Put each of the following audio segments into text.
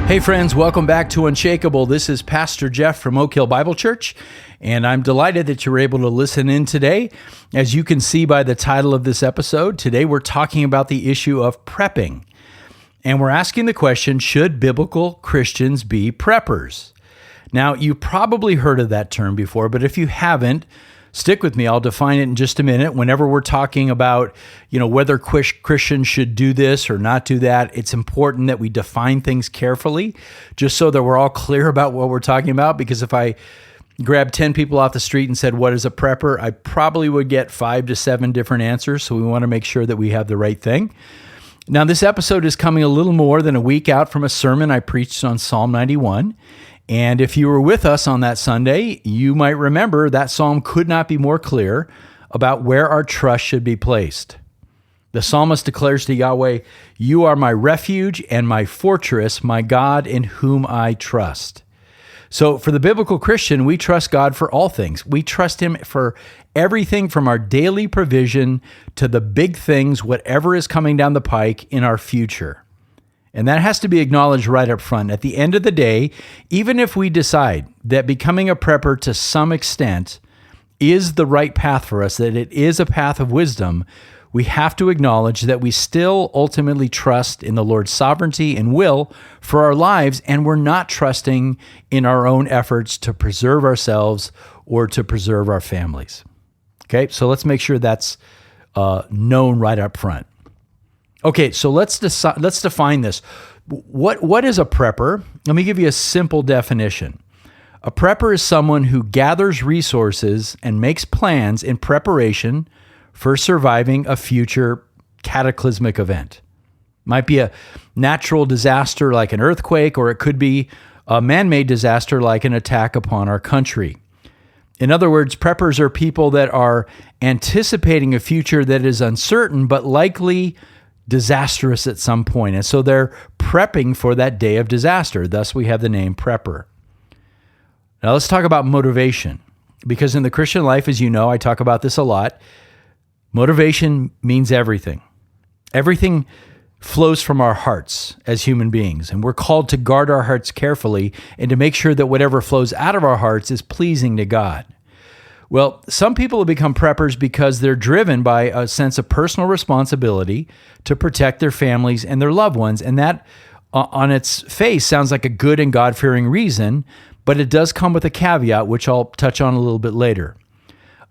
Hey friends, welcome back to Unshakable. This is Pastor Jeff from Oak Hill Bible Church, and I'm delighted that you're able to listen in today. As you can see by the title of this episode, today we're talking about the issue of prepping. And we're asking the question, should biblical Christians be preppers? Now, you probably heard of that term before, but if you haven't, stick with me. I'll define it in just a minute. Whenever we're talking about, whether Christians should do this or not do that, it's important that we define things carefully, just so that we're all clear about what we're talking about. Because if I grabbed 10 people off the street and said, what is a prepper? I probably would get 5 to 7 different answers. So we want to make sure that we have the right thing. Now, this episode is coming a little more than a week out from a sermon I preached on Psalm 91. And if you were with us on that Sunday, you might remember that psalm could not be more clear about where our trust should be placed. The psalmist declares to Yahweh, "You are my refuge and my fortress, my God in whom I trust." So for the biblical Christian, we trust God for all things. We trust Him for everything from our daily provision to the big things, whatever is coming down the pike in our future. And that has to be acknowledged right up front. At the end of the day, even if we decide that becoming a prepper to some extent is the right path for us, that it is a path of wisdom, we have to acknowledge that we still ultimately trust in the Lord's sovereignty and will for our lives, and we're not trusting in our own efforts to preserve ourselves or to preserve our families. Okay, so let's make sure that's known right up front. Okay, so let's define this. What is a prepper? Let me give you a simple definition. A prepper is someone who gathers resources and makes plans in preparation for surviving a future cataclysmic event. Might be a natural disaster like an earthquake, or it could be a man-made disaster like an attack upon our country. In other words, preppers are people that are anticipating a future that is uncertain, but likely disastrous at some point. And so they're prepping for that day of disaster. Thus, we have the name prepper. Now, let's talk about motivation. Because in the Christian life, as you know, I talk about this a lot. Motivation means everything. Everything flows from our hearts as human beings. And we're called to guard our hearts carefully and to make sure that whatever flows out of our hearts is pleasing to God. Well, some people have become preppers because they're driven by a sense of personal responsibility to protect their families and their loved ones. And that, on its face, sounds like a good and God-fearing reason, but it does come with a caveat, which I'll touch on a little bit later.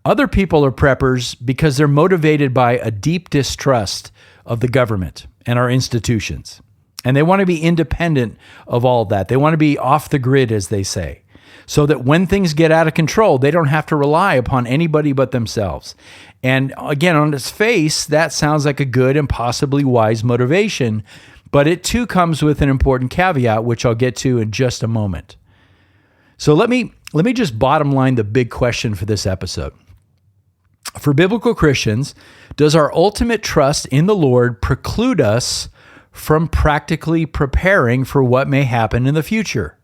Other people are preppers because they're motivated by a deep distrust of the government and our institutions. And they want to be independent of all that. They want to be off the grid, as they say, so that when things get out of control, they don't have to rely upon anybody but themselves. And again, on its face, that sounds like a good and possibly wise motivation, but it too comes with an important caveat, which I'll get to in just a moment. So let me just bottom line the big question for this episode. For biblical Christians, does our ultimate trust in the Lord preclude us from practically preparing for what may happen in the future?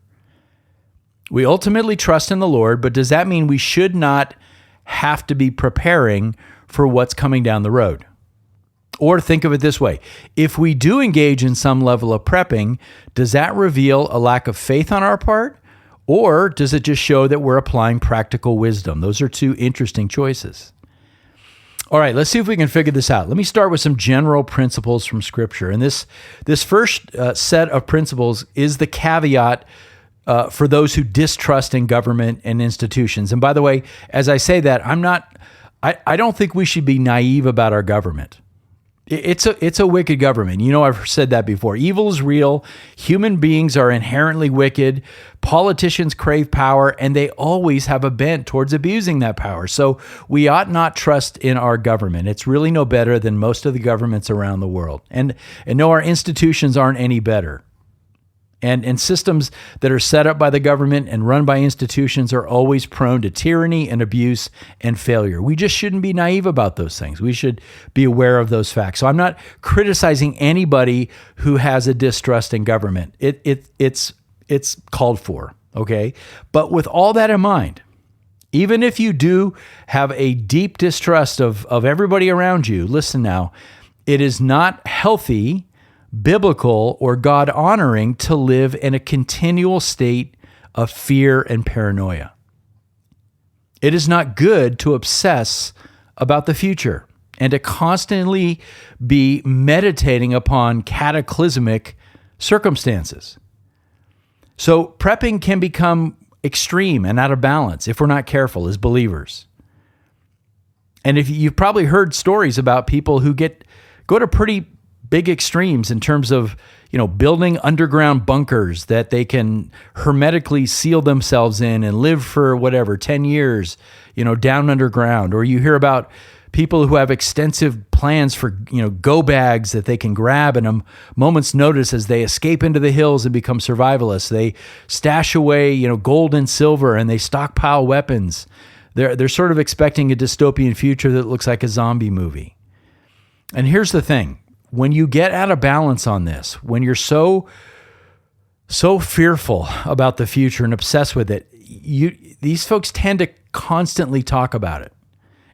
We ultimately trust in the Lord, but does that mean we should not have to be preparing for what's coming down the road? Or think of it this way. If we do engage in some level of prepping, does that reveal a lack of faith on our part? Or does it just show that we're applying practical wisdom? Those are two interesting choices. All right, let's see if we can figure this out. Let me start with some general principles from Scripture. And this first set of principles is the caveat for those who distrust in government and institutions. And by the way, as I say that, I don't think we should be naive about our government. It's a wicked government. I've said that before. Evil is real. Human beings are inherently wicked. Politicians crave power, and they always have a bent towards abusing that power. So we ought not trust in our government. It's really no better than most of the governments around the world. And no, our institutions aren't any better. And systems that are set up by the government and run by institutions are always prone to tyranny and abuse and failure. We just shouldn't be naive about those things. We should be aware of those facts. So I'm not criticizing anybody who has a distrust in government. It's called for, okay? But with all that in mind, even if you do have a deep distrust of everybody around you, listen now, it is not healthy biblical or God-honoring to live in a continual state of fear and paranoia. It is not good to obsess about the future and to constantly be meditating upon cataclysmic circumstances. So prepping can become extreme and out of balance if we're not careful as believers. And if you've probably heard stories about people who go to pretty big extremes in terms of, building underground bunkers that they can hermetically seal themselves in and live for 10 years, down underground. Or you hear about people who have extensive plans for, go bags that they can grab in a moment's notice as they escape into the hills and become survivalists. They stash away, gold and silver, and they stockpile weapons. They're sort of expecting a dystopian future that looks like a zombie movie. And here's the thing. When you get out of balance on this, when you're so fearful about the future and obsessed with it, these folks tend to constantly talk about it.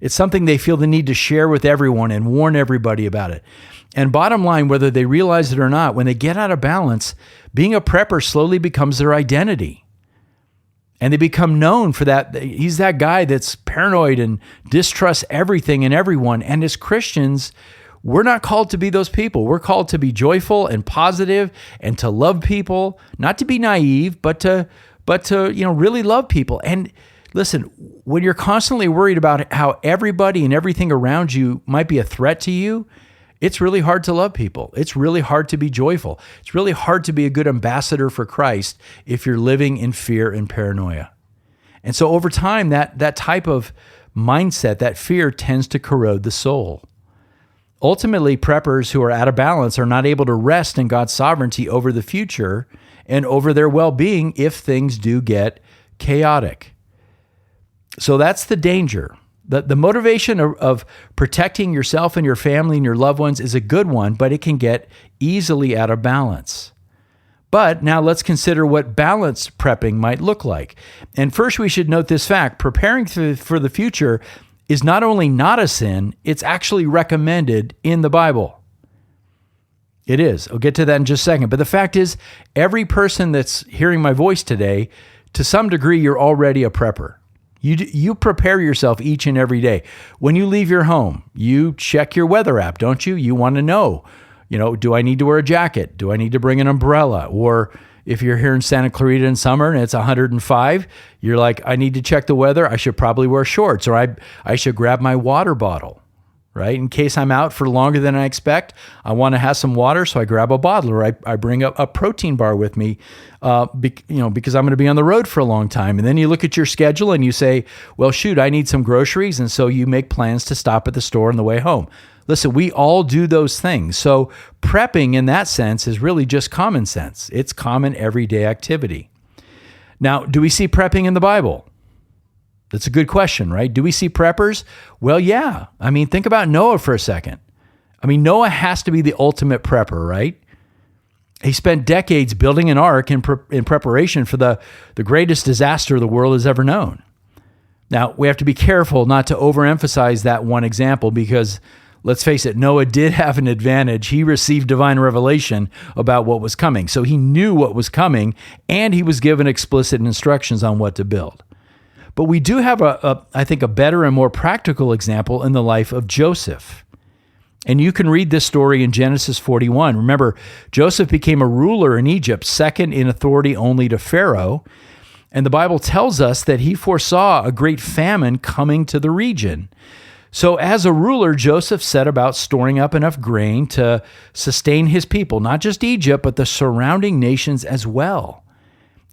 It's something they feel the need to share with everyone and warn everybody about it. And bottom line, whether they realize it or not, when they get out of balance, being a prepper slowly becomes their identity. And they become known for that. He's that guy that's paranoid and distrusts everything and everyone. And as Christians, we're not called to be those people. We're called to be joyful and positive and to love people, not to be naive, but to really love people. And listen, when you're constantly worried about how everybody and everything around you might be a threat to you, it's really hard to love people. It's really hard to be joyful. It's really hard to be a good ambassador for Christ if you're living in fear and paranoia. And so over time, that type of mindset, that fear tends to corrode the soul. Ultimately, preppers who are out of balance are not able to rest in God's sovereignty over the future and over their well-being if things do get chaotic. So that's the danger. The motivation of protecting yourself and your family and your loved ones is a good one, but it can get easily out of balance. But now let's consider what balanced prepping might look like. And first, we should note this fact. Preparing for the future is not only not a sin, it's actually recommended in the Bible. It is. I'll get to that in just a second. But the fact is, every person that's hearing my voice today, to some degree, you're already a prepper. You prepare yourself each and every day. When you leave your home, you check your weather app, don't you? You want to know, do I need to wear a jacket? Do I need to bring an umbrella? Or if you're here in Santa Clarita in summer and it's 105, you're like, I need to check the weather. I should probably wear shorts, or I should grab my water bottle, right? In case I'm out for longer than I expect, I want to have some water, so I grab a bottle, or I bring a protein bar with me, because I'm going to be on the road for a long time. And then you look at your schedule and you say, well, shoot, I need some groceries. And so you make plans to stop at the store on the way home. Listen, we all do those things. So prepping in that sense is really just common sense. It's common everyday activity. Now, do we see prepping in the Bible? That's a good question, right? Do we see preppers? Well, yeah. Think about Noah for a second. Noah has to be the ultimate prepper, right? He spent decades building an ark in preparation for the greatest disaster the world has ever known. Now, we have to be careful not to overemphasize that one example because, let's face it, Noah did have an advantage. He received divine revelation about what was coming. So he knew what was coming, and he was given explicit instructions on what to build. But we do have, I think, a better and more practical example in the life of Joseph. And you can read this story in Genesis 41. Remember, Joseph became a ruler in Egypt, second in authority only to Pharaoh. And the Bible tells us that he foresaw a great famine coming to the region. So as a ruler, Joseph set about storing up enough grain to sustain his people, not just Egypt, but the surrounding nations as well.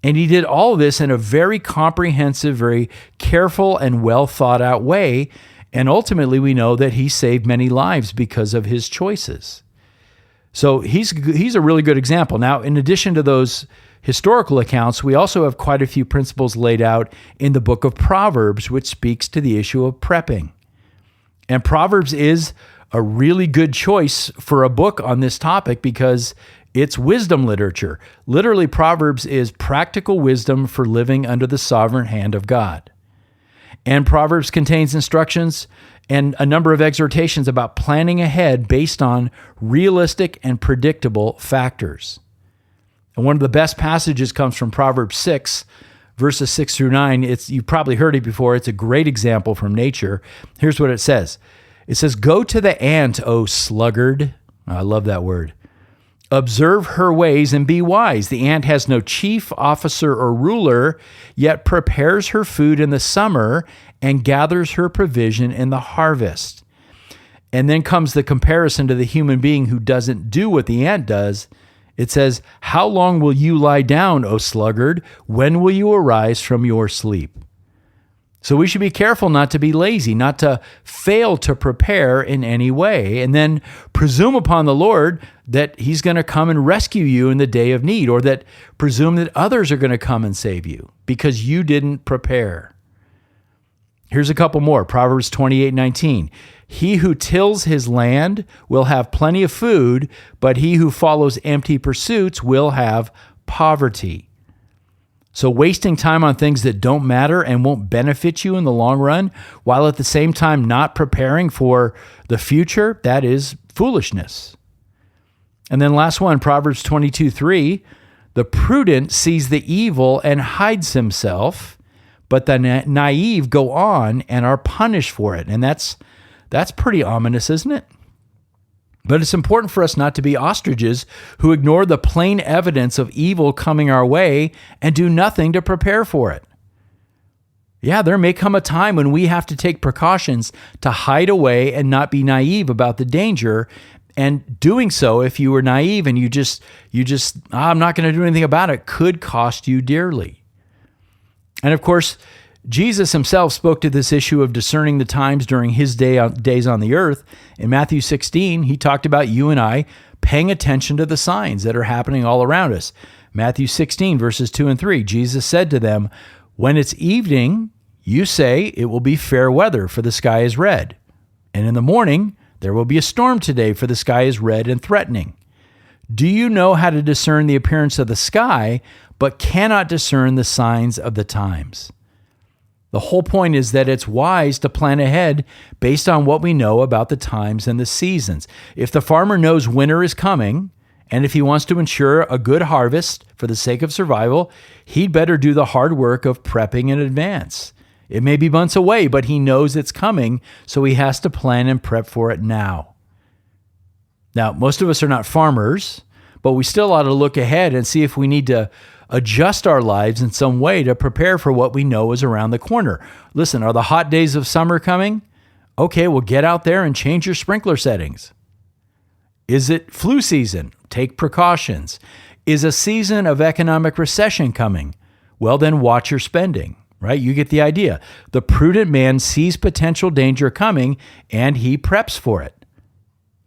And he did all of this in a very comprehensive, very careful, and well thought out way. And ultimately, we know that he saved many lives because of his choices. So he's a really good example. Now, in addition to those historical accounts, we also have quite a few principles laid out in the book of Proverbs, which speaks to the issue of prepping. And Proverbs is a really good choice for a book on this topic because it's wisdom literature. Literally, Proverbs is practical wisdom for living under the sovereign hand of God. And Proverbs contains instructions and a number of exhortations about planning ahead based on realistic and predictable factors. And one of the best passages comes from Proverbs 6, verses 6 through 9. You've probably heard it before. It's a great example from nature. Here's what it says. It says, "Go to the ant, O sluggard." I love that word. "Observe her ways and be wise. The ant has no chief officer or ruler, yet prepares her food in the summer and gathers her provision in the harvest." And then comes the comparison to the human being who doesn't do what the ant does. It says, "How long will you lie down, O sluggard? When will you arise from your sleep?" So we should be careful not to be lazy, not to fail to prepare in any way, and then presume upon the Lord that he's going to come and rescue you in the day of need, or that presume that others are going to come and save you because you didn't prepare. Here's a couple more. Proverbs 28:19. "He who tills his land will have plenty of food, but he who follows empty pursuits will have poverty." So wasting time on things that don't matter and won't benefit you in the long run, while at the same time not preparing for the future, that is foolishness. And then last one, Proverbs 22:3, "The prudent sees the evil and hides himself, but the naive go on and are punished for it." And that's pretty ominous, isn't it? But it's important for us not to be ostriches who ignore the plain evidence of evil coming our way and do nothing to prepare for it. Yeah, there may come a time when we have to take precautions to hide away and not be naive about the danger. And doing so, if you were naive and you just, I'm not going to do anything about it, could cost you dearly. And of course, Jesus himself spoke to this issue of discerning the times during his days on the earth. In Matthew 16, he talked about you and I paying attention to the signs that are happening all around us. Matthew 16, verses 2 and 3, Jesus said to them, "When it's evening, you say it will be fair weather, for the sky is red. And in the morning, there will be a storm today, for the sky is red and threatening. Do you know how to discern the appearance of the sky, but cannot discern the signs of the times?" The whole point is that it's wise to plan ahead based on what we know about the times and the seasons. If the farmer knows winter is coming, and if he wants to ensure a good harvest for the sake of survival, he'd better do the hard work of prepping in advance. It may be months away, but he knows it's coming, so he has to plan and prep for it now. Now, most of us are not farmers, but we still ought to look ahead and see if we need to adjust our lives in some way to prepare for what we know is around the corner. Listen, are the hot days of summer coming? Okay, well, get out there and change your sprinkler settings. Is it flu season? Take precautions. Is a season of economic recession coming? Well, then watch your spending, right? You get the idea. The prudent man sees potential danger coming and he preps for it.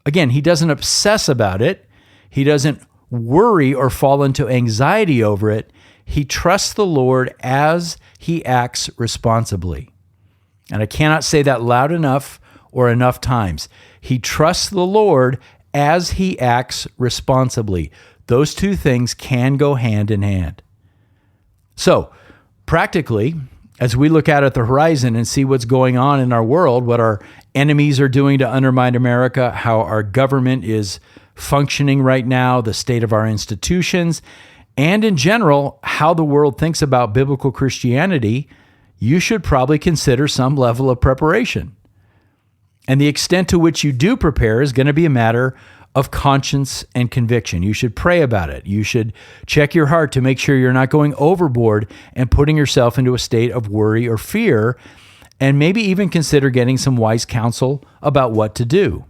Again, he doesn't obsess about it. He doesn't worry or fall into anxiety over it. He trusts the Lord as he acts responsibly. And I cannot say that loud enough or enough times. He trusts the Lord as he acts responsibly. Those two things can go hand in hand. So, practically, as we look out at the horizon and see what's going on in our world, what our enemies are doing to undermine America, how our government is functioning right now, the state of our institutions, and in general, how the world thinks about biblical Christianity, you should probably consider some level of preparation. And the extent to which you do prepare is going to be a matter of conscience and conviction. You should pray about it. You should check your heart to make sure you're not going overboard and putting yourself into a state of worry or fear, and maybe even consider getting some wise counsel about what to do.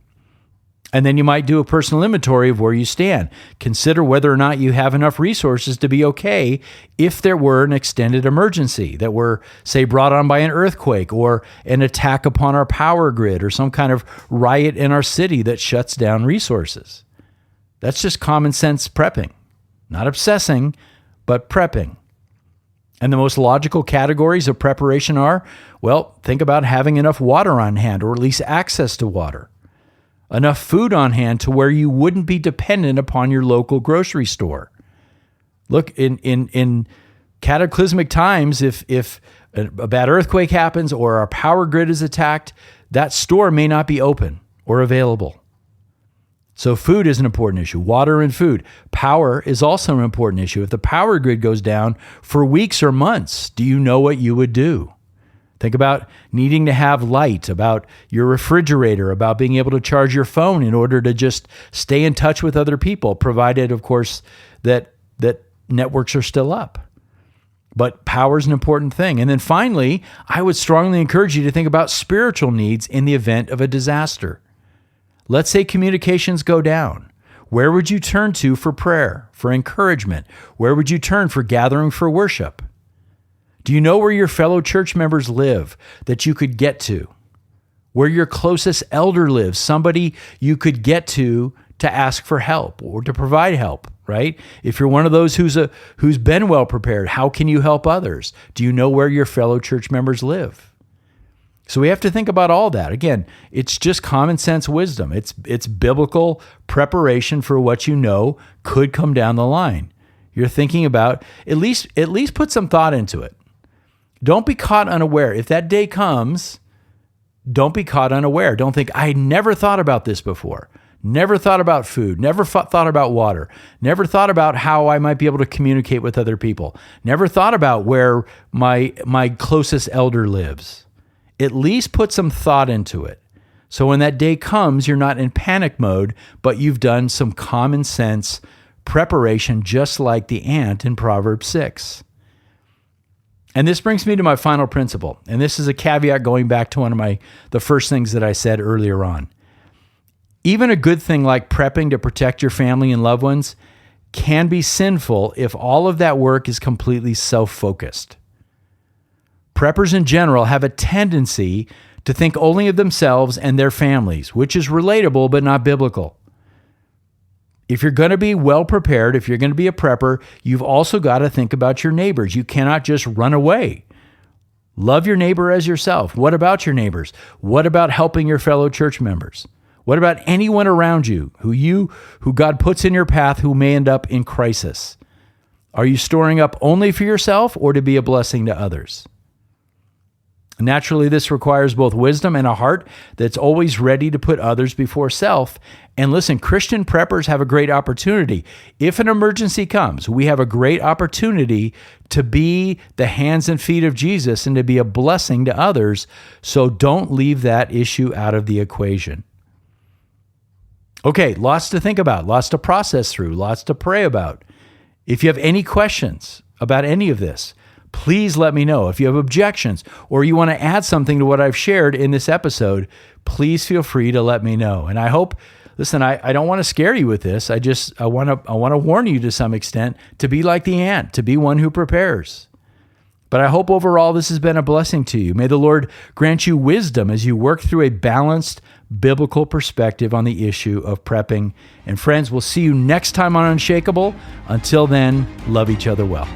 And then you might do a personal inventory of where you stand. Consider whether or not you have enough resources to be okay if there were an extended emergency that were, say, brought on by an earthquake or an attack upon our power grid or some kind of riot in our city that shuts down resources. That's just common sense prepping. Not obsessing, but prepping. And the most logical categories of preparation are, well, think about having enough water on hand, or at least access to water. Enough food on hand to where you wouldn't be dependent upon your local grocery store. Look, in cataclysmic times, if a bad earthquake happens or our power grid is attacked, that store may not be open or available. So food is an important issue. Water and food. Power is also an important issue. If the power grid goes down for weeks or months, do you know what you would do? Think about needing to have light, about your refrigerator, about being able to charge your phone in order to just stay in touch with other people, provided, of course, that networks are still up. But power is an important thing. And then finally, I would strongly encourage you to think about spiritual needs in the event of a disaster. Let's say communications go down. Where would you turn to for prayer, for encouragement? Where would you turn for gathering for worship? Do you know where your fellow church members live that you could get to? Where your closest elder lives, somebody you could get to ask for help or to provide help, right? If you're one of those who's been well prepared, how can you help others? Do you know where your fellow church members live? So we have to think about all that. Again, it's just common sense wisdom. It's biblical preparation for what you know could come down the line. You're thinking about, at least put some thought into it. Don't be caught unaware. If that day comes, don't be caught unaware. Don't think, I never thought about this before. Never thought about food. Never thought about water. Never thought about how I might be able to communicate with other people. Never thought about where my closest elder lives. At least put some thought into it. So when that day comes, you're not in panic mode, but you've done some common sense preparation, just like the ant in Proverbs 6. And this brings me to my final principle. And this is a caveat going back to the first things that I said earlier on. Even a good thing like prepping to protect your family and loved ones can be sinful if all of that work is completely self-focused. Preppers in general have a tendency to think only of themselves and their families, which is relatable but not biblical. If you're going to be well prepared, if you're going to be a prepper, you've also got to think about your neighbors. You cannot just run away. Love your neighbor as yourself. What about your neighbors? What about helping your fellow church members? What about anyone around you who God puts in your path who may end up in crisis? Are you storing up only for yourself or to be a blessing to others? Naturally, this requires both wisdom and a heart that's always ready to put others before self. And listen, Christian preppers have a great opportunity. If an emergency comes, we have a great opportunity to be the hands and feet of Jesus and to be a blessing to others. So don't leave that issue out of the equation. Okay, lots to think about, lots to process through, lots to pray about. If you have any questions about any of this, please let me know. If you have objections or you want to add something to what I've shared in this episode, please feel free to let me know. And I hope, listen, I don't want to scare you with this. I want to warn you to some extent to be like the ant, to be one who prepares. But I hope overall this has been a blessing to you. May the Lord grant you wisdom as you work through a balanced biblical perspective on the issue of prepping. And friends, we'll see you next time on Unshakable. Until then, love each other well.